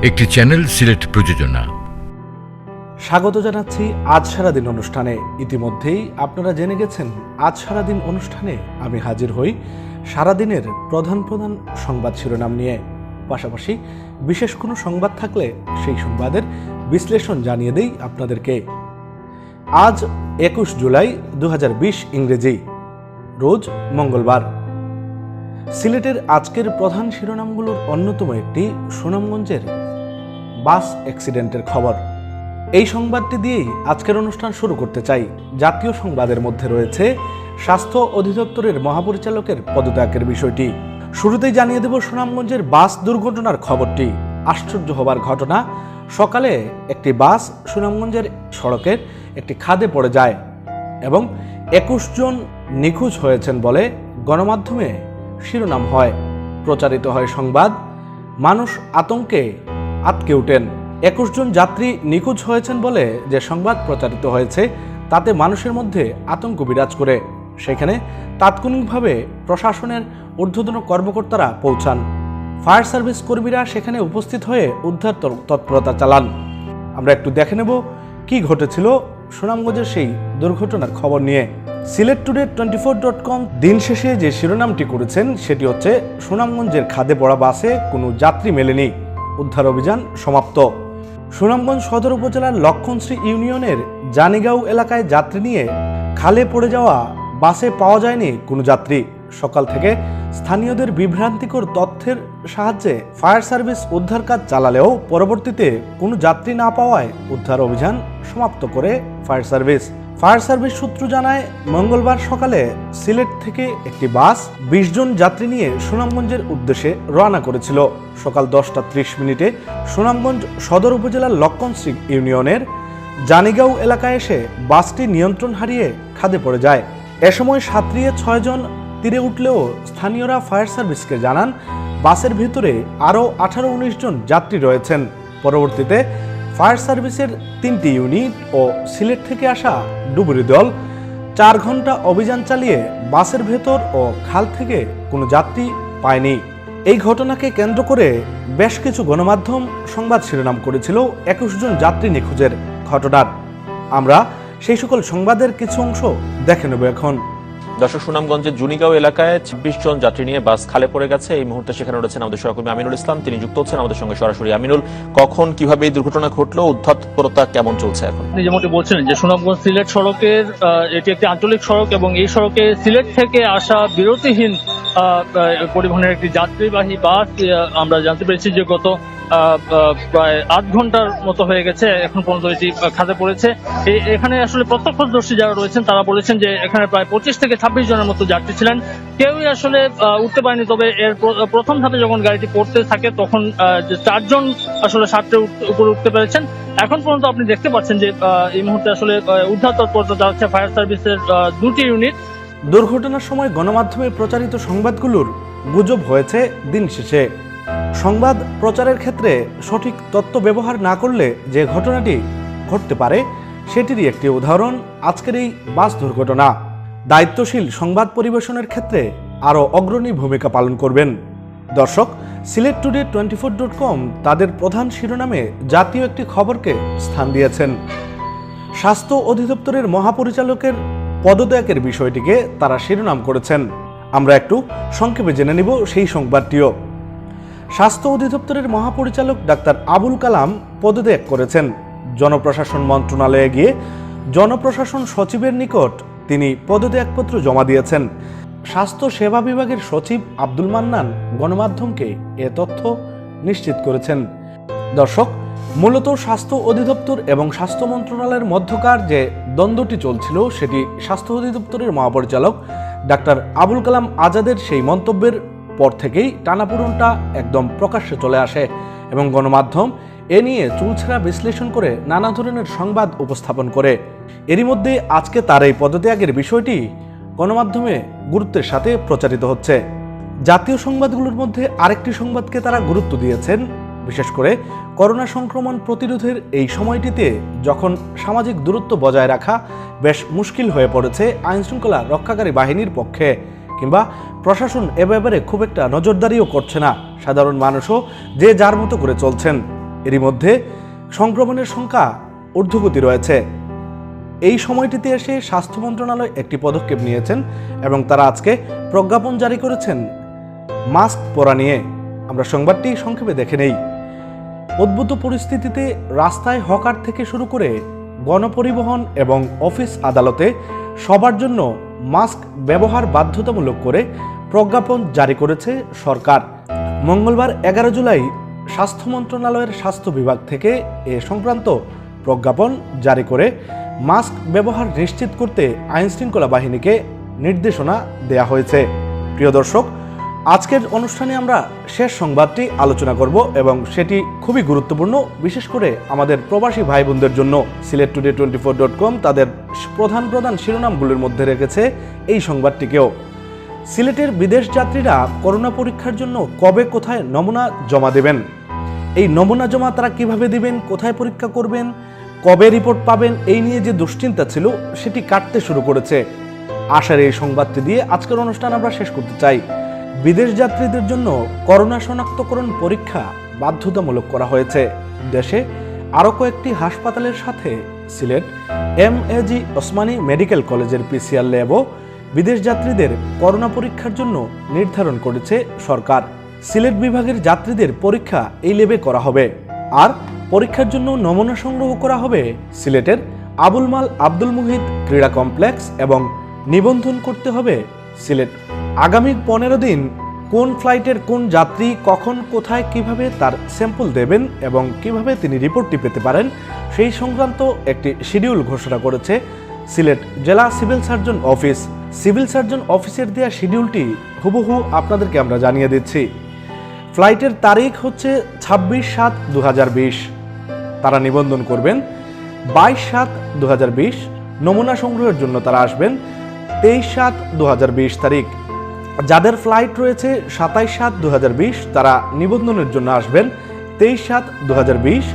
একটি চ্যানেল সিলেট প্রযোজনা। স্বাগত জানাচ্ছি আজ সারাদিন অনুষ্ঠানে। ইতিমধ্যেই আপনারা জেনে গেছেন আজ সারাদিন অনুষ্ঠানে আমি হাজির হই সারাদিনের প্রধান প্রধান সংবাদ শিরোনাম নিয়ে। পাশাপাশি বিশেষ কোনো সংবাদ থাকলে সেই সংবাদের বিশ্লেষণ জানিয়ে দেই আপনাদেরকে। আজ 21 জুলাই 2020 ইংরেজি, রোজ মঙ্গলবার। সিলেটের আজকের প্রধান শিরোনামগুলোর অন্যতম একটি সুনামগঞ্জের বাস অ্যাক্সিডেন্টের খবর। এই সংবাদটি দিয়েই আজকের অনুষ্ঠান শুরু করতে চাই। জাতীয় সংবাদের মধ্যে রয়েছে স্বাস্থ্য অধিদপ্তরের মহাপরিচালকের পদত্যাগের বিষয়টি। শুরুতেই জানিয়ে দেব সুনামগঞ্জের বাস দুর্ঘটনার খবরটি। আশ্চর্য হবার ঘটনা, সকালে একটি বাস সুনামগঞ্জের সড়কের একটি খাদে পড়ে যায় এবং 21 জন নিখোঁজ হয়েছেন বলে গণমাধ্যমে শিরোনাম হয়, প্রচারিত হয় সংবাদ। মানুষ আতঙ্কে আটকে ওঠেন। 21 জন যাত্রী নিখোঁজ হয়েছেন বলে যে সংবাদ প্রচারিত হয়েছে তাতে মানুষের মধ্যে আতঙ্ক বিরাজ করে। সেখানে তাৎক্ষণিকভাবে প্রশাসনের ঊর্ধ্বতন কর্মকর্তারা পৌঁছান। ফায়ার সার্ভিস কর্মীরা সেখানে উপস্থিত হয়ে উদ্ধার তৎপরতা চালান। আমরা একটু দেখে নেব কি ঘটেছিল সুনামগঞ্জের সেই দুর্ঘটনার খবর নিয়ে। silettoday24.com দিন শেষে যে শিরোনামটি করেছেন সেটি হচ্ছে সুনামগঞ্জের খাদে পড়া বাসে কোনো যাত্রী মেলেনি, উদ্ধার অভিযান সমাপ্ত। সুনামগঞ্জ সদর উপজেলার লক্ষণশ্রী ইউনিয়নের জানিগাঁও এলাকায় যাত্রী নিয়ে খালে পড়ে যাওয়া বাসে পাওয়া যায়নি কোনো যাত্রী। সকাল থেকে স্থানীয়দের বিভ্রান্তিকর তথ্যের সাহায্যে ফায়ার সার্ভিস উদ্ধার কাজ চালালেও পরবর্তীতে কোনো যাত্রী না পাওয়ায় উদ্ধার অভিযান সমাপ্ত করে ফায়ার সার্ভিস সূত্র জানায়, মঙ্গলবার সকালে সিলেট থেকে একটি বাস 20 জন যাত্রী নিয়ে সুনামগঞ্জের উদ্দেশ্যে রওনা করেছিল। সকাল 10টা 30 মিনিটে সুনামগঞ্জ সদর উপজেলার লক্ষণশ্রী ইউনিয়নের জানিগাঁও এলাকায় এসে বাসটি নিয়ন্ত্রণ হারিয়ে খাদে পড়ে যায়। এ সময় সাঁতরিয়ে 6 জন তীরে উঠলেও স্থানীয়রা ফায়ার সার্ভিসকে জানান বাসের ভিতরে আরও 18-19 জন যাত্রী রয়েছেন। পরবর্তীতে ফায়ার সার্ভিসের 3টি ইউনিট ও সিলেট থেকে আসা ডুবুরি দল 4 ঘন্টা অভিযান চালিয়ে বাসের ভেতর ও খাল থেকে কোনো যাত্রী পায়নি। এই ঘটনাকে কেন্দ্র করে বেশ কিছু গণমাধ্যম সংবাদ শিরোনাম করেছিল 21 জন যাত্রী নিখোঁজের ঘটনার। আমরা সেই সকল সংবাদের কিছু অংশ দেখে নেব এখন। দর্শক, সুনামগঞ্জের জুনিগাঁও এলাকায় 26 জন যাত্রী নিয়ে বাস খালে পড়ে গেছে। এই মুহূর্তে সেখানে রয়েছেন আমাদের সহকর্মী আমিনুল ইসলাম, তিনি যুক্ত হচ্ছেন আমাদের সঙ্গে সরাসরি। আমিনুল, কখন কিভাবে এই দুর্ঘটনা ঘটলো, উদ্ধার তৎপরতা কেমন চলছে এখন? আপনি যেমনটি বলছিলেন যে সুনামগঞ্জ সিলেট সড়কের এটি একটি আঞ্চলিক সড়ক এবং এই সড়কে সিলেট থেকে আসা বিরতিহীন পরিবহনের একটি যাত্রীবাহী বাস আমরা জানতে পেরেছি যে গত প্রায় 8 ঘন্টার মতো হয়ে গেছে এখন পর্যন্ত এটি খাদে পড়েছে। এখানে আসলে প্রত্যক্ষদর্শী যারা রয়েছেন তারা বলেছেন যে এখানে প্রায় 25 থেকে 26 জনের মতো যাত্রী ছিলেন, কেউই আসলে উঠতে পারেনি। তবে এর প্রথম ধাপে যখন গাড়িটি পড়তে থাকে তখন 4 জন আসলে সাঁতরে উপরে উঠতে পেরেছেন। এখন পর্যন্ত আপনি দেখতে পাচ্ছেন যে এই মুহূর্তে আসলে উদ্ধার তৎপরতা চালাচ্ছে ফায়ার সার্ভিসের 2টি ইউনিট। দুর্ঘটনার সময় গণমাধ্যমে প্রচারিত সংবাদগুলোর গুজব হয়েছে দিন শেষে। সংবাদ প্রচারের ক্ষেত্রে সঠিক তথ্য ব্যবহার না করলে যে ঘটনাটি ঘটতে পারে সেটিরই একটি উদাহরণ আজকের এই বাস দুর্ঘটনা। দায়িত্বশীল সংবাদ পরিবেশনের ক্ষেত্রে আরও অগ্রণী ভূমিকা পালন করবেন। দর্শক, silettoday24.com তাদের প্রধান শিরোনামে জাতীয় একটি খবরকে স্থান দিয়েছেন। স্বাস্থ্য অধিদপ্তরের মহাপরিচালকের পদত্যাগের বিষয়টিকে তারা শিরোনাম করেছেন। আমরা একটু সংক্ষেপে জেনে নিব সেই সংবাদটিও। স্বাস্থ্য অধিদপ্তরের মহাপরিচালক ডাক্তার আবুল কালাম পদত্যাগ করেছেন। জনপ্রশাসন মন্ত্রণালয়ে গিয়ে জনপ্রশাসন সচিবের নিকট তিনি পদত্যাগপত্র জমা দিয়েছেন। স্বাস্থ্য সেবা বিভাগের সচিব আব্দুল মান্নান গণমাধ্যমকে এ তথ্য নিশ্চিত করেছেন। দর্শক, মূলত স্বাস্থ্য অধিদপ্তর এবং স্বাস্থ্য মন্ত্রণালয়ের মধ্যকার যে দ্বন্দ্বটি চলছিল সেটি স্বাস্থ্য অধিদপ্তরের মহাপরিচালক ডাক্তার আবুল কালাম আজাদের সেই মন্তব্যের পর থেকেই টানাপোড়েনটা একদম প্রকাশ্যে চলে আসে এবং গণমাধ্যম এ নিয়ে চুলছেড়া বিশ্লেষণ করে নানা ধরনের সংবাদ উপস্থাপন করে। এরই মধ্যে আজকে তার এই পদত্যাগের বিষয়টি গণমাধ্যমে গুরুত্বের সাথে প্রচারিত হচ্ছে। জাতীয় সংবাদগুলোর মধ্যে আরেকটি সংবাদকে তারা গুরুত্ব দিয়েছেন, বিশেষ করে করোনা সংক্রমণ প্রতিরোধের এই সময়টিতে যখন সামাজিক দূরত্ব বজায় রাখা বেশ মুশকিল হয়ে পড়েছে আইনশৃঙ্খলা রক্ষাকারী বাহিনীর পক্ষে, কিংবা প্রশাসন এ ব্যাপারে খুব একটা নজরদারিও করছে না, সাধারণ মানুষও যে যার মতো করে চলছেন। এরই মধ্যে সংক্রমণের সংখ্যা ঊর্ধ্বগতি রয়েছে। এই সময়টিতে এসে স্বাস্থ্য মন্ত্রণালয় একটি পদক্ষেপ নিয়েছেন এবং তারা আজকে প্রজ্ঞাপন জারি করেছেন মাস্ক পরা নিয়ে। আমরা সংবাদটি সংক্ষেপে দেখে নেই। উদ্ভূত পরিস্থিতিতে রাস্তায় হকার থেকে শুরু করে গণপরিবহন এবং অফিস আদালতে সবার জন্য মাস্ক ব্যবহার বাধ্যতামূলক করে প্রজ্ঞাপন জারি করেছে সরকার। মঙ্গলবার 11 জুলাই স্বাস্থ্য মন্ত্রণালয়ের স্বাস্থ্য বিভাগ থেকে এ সংক্রান্ত প্রজ্ঞাপন জারি করে মাস্ক ব্যবহার নিশ্চিত করতে আইনশৃঙ্খলা বাহিনীকে নির্দেশনা দেয়া হয়েছে। প্রিয় দর্শক, আজকের অনুষ্ঠানে আমরা শেষ সংবাদটি আলোচনা করব এবং সেটি খুবই গুরুত্বপূর্ণ, বিশেষ করে আমাদের প্রবাসী ভাই বোনদের জন্য। সিলেটটুডে24.com তাদের প্রধান শিরোনামগুলির মধ্যে রেখেছে এই সংবাদটিকেও। সিলেটের বিদেশ যাত্রীরা করোনা পরীক্ষার জন্য কবে কোথায় নমুনা জমা দেবেন, এই নমুনা জমা তারা কিভাবে দিবেন, কোথায় পরীক্ষা করবেন, কবে রিপোর্ট পাবেন, এই নিয়ে যে দুশ্চিন্তা ছিল সেটি কাটতে শুরু করেছে। আশার এই সংবাদটি দিয়ে আজকের অনুষ্ঠান আমরা শেষ করতে চাই। বিদেশ যাত্রীদের জন্য করোনা শনাক্তকরণ পরীক্ষা বাধ্যতামূলক করা হয়েছে। দেশে আরও কয়েকটি হাসপাতালের সাথে সিলেট এমএজি ওসমানী মেডিকেল কলেজের পিসিআর ল্যাবও বিদেশ যাত্রীদের করোনা পরীক্ষার জন্য নির্ধারণ করেছে সরকার। সিলেট বিভাগের যাত্রীদের পরীক্ষা এই ল্যাবে করা হবে। আর পরীক্ষার জন্য নমুনা সংগ্রহ করা হবে সিলেটের আবুল মাল আব্দুল মুহিত ক্রীড়া কমপ্লেক্স এবং নিবন্ধন করতে হবে সিলেট। আগামী 15 দিন কোন ফ্লাইটের কোন যাত্রী কখন কোথায় কিভাবে তার স্যাম্পল দেবেন এবং কিভাবে তিনি রিপোর্টটি পেতে পারেন সেই সংক্রান্ত একটি শিডিউল ঘোষণা করেছে সিলেট জেলা civil surgeon office. Civil surgeon অফিসের দেওয়া শিডিউলটি হুবহু আপনাদেরকে আমরা জানিয়ে দিচ্ছি। ফ্লাইটের তারিখ হচ্ছে 26/7/2020। তারা নিবন্ধন করবেন 22/7/2020। নমুনা সংগ্রহের জন্য তারা আসবেন 23/7/2020 তারিখ। যাদের ফ্লাইট রয়েছে 27/7/2020 তারা নিবন্ধনের জন্য আসবেন 23/7/2020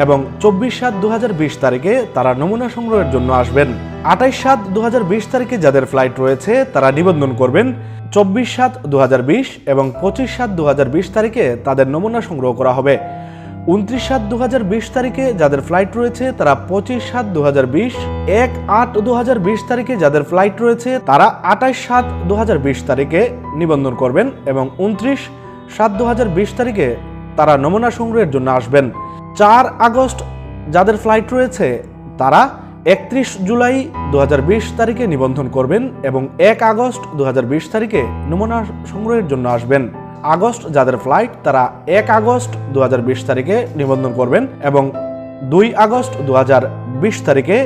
এবং 24/7/2020 তারিখে তারা নমুনা সংগ্রহের জন্য আসবেন। 28/7/2020 তারিখে যাদের ফ্লাইট রয়েছে তারা নিবন্ধন করবেন 24/7/2020 এবং 25/7/2020 তারিখে তাদের নমুনা সংগ্রহ করা হবে। 29/7/2020 তারিখে যাদের ফ্লাইট রয়েছে তারা 25/7/2020, 1/8/2020 তারিখে যাদের ফ্লাইট রয়েছে তারা 28/7/2020 তারিখে নিবন্ধন করবেন এবং 29/7/2020 তারিখে তারা নমুনা সংগ্রহের জন্য আসবেন। 4 আগস্ট যাদের ফ্লাইট রয়েছে তারা 31 জুলাই 2020 তারিখে নিবন্ধন করবেন এবং 1 আগস্ট 2020 তারিখে নমুনা সংগ্রহের জন্য আসবেন। আগস্ট যাদের ফ্লাইট তারা 1 আগস্ট 2020 তারিখে নিবন্ধন করবেন এবং 2 আগস্ট 2020 তারিখে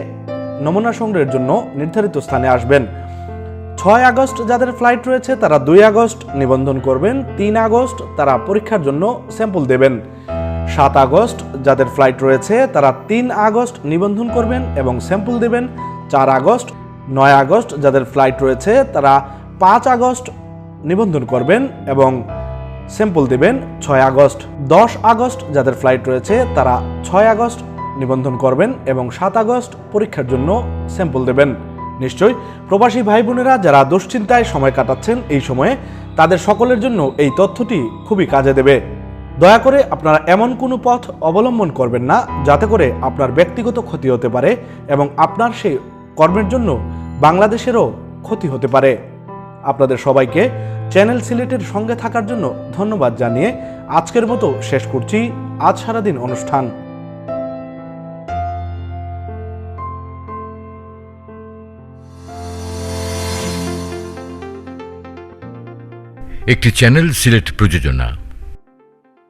নমুনা সংগ্রহের জন্য নির্ধারিত স্থানে আসবেন। 6 আগস্ট যাদের ফ্লাইট রয়েছে তারা 2 আগস্ট নিবন্ধন করবেন। 3 আগস্ট তারা পরীক্ষার জন্য স্যাম্পল দেবেন। 7 আগস্ট যাদের ফ্লাইট রয়েছে তারা 3 আগস্ট নিবন্ধন করবেন এবং স্যাম্পল দেবেন। 4 আগস্ট, 9 আগস্ট যাদের ফ্লাইট রয়েছে তারা 5 আগস্ট নিবন্ধন করবেন এবং স্যাম্পল দেবেন 6 আগস্ট। 10 আগস্ট যাদের ফ্লাইট রয়েছে তারা 6 আগস্ট নিবন্ধন করবেন এবং 7 আগস্ট পরীক্ষার জন্য স্যাম্পল দেবেন। নিশ্চয়ই প্রবাসী ভাই বোনেরা যারা দুশ্চিন্তায় সময় কাটাচ্ছেন এই সময়ে তাদের সকলের জন্য এই তথ্যটি খুবই কাজে দেবে। দয়া করে আপনারা এমন কোনো পথ অবলম্বন করবেন না যাতে করে আপনার ব্যক্তিগত ক্ষতি হতে পারে এবং আপনার সেই কর্মের জন্য বাংলাদেশেরও ক্ষতি হতে পারে। আপনাদের সবাইকে চ্যানেল সিলেটের সঙ্গে থাকার জন্য ধন্যবাদ জানিয়ে আজকের মতো শেষ করছি আজ সারাদিন অনুষ্ঠান। একটি চ্যানেল সিলেট প্রযোজনা।